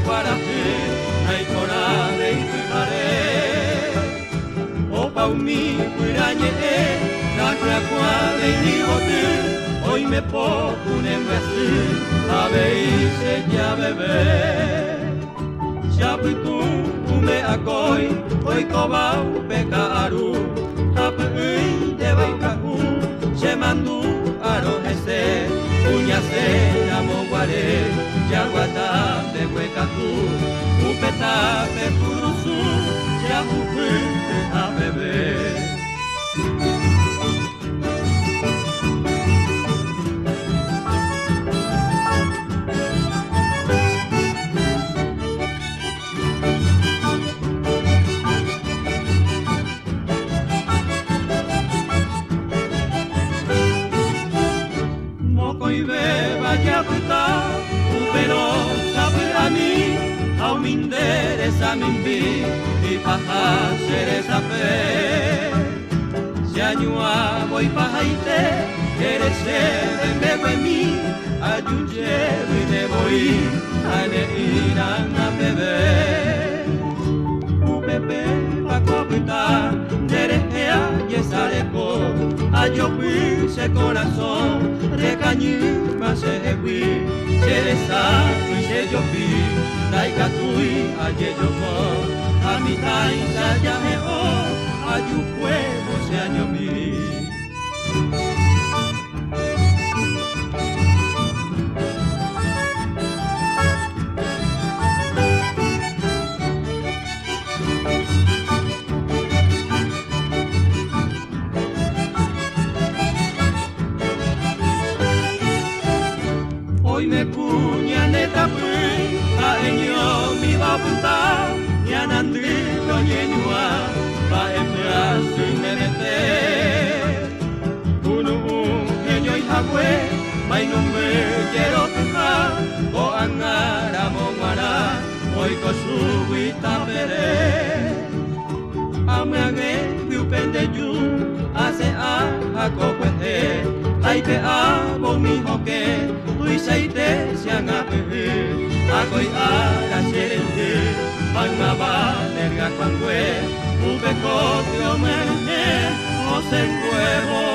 guaraje ai kona de hare o paumi pirañe na kwa de ni hotu hoy me poco ne mesu aveise ya bebé Shaputu ume akoi oi kobau pekaru tapui de baikaku shemandu aro ese uñase amogare yaguata de huecatu upeta pepurusu yapupu a bebé vaya puta, pero sabe a mí, a un interesa mi y paja seré sabe. Si añua voy pajaite, eres de bebe mi, ayuye y de voy a ne irán a beber. Pepe la copita, derejea y esareko, ayopi se corazón, recañu se ewi, se lesa y se yopi, daikatui ayeyoko, a mi taisa ya meo, ayu pueblo se añomi. Hoy me puña neta pui a enyo mi va punta ya nandri lo nyenua va embra su me mete unu enyo ihagwe mai no me quiero tuka o angara mongara hoy ko subi tapere amage piu pendeju ase a kokwe ai pe a bo mi hoke tui seite siang ape akoi ara serente manga ba nerga kwangwe ubeko tio mene o se cuevo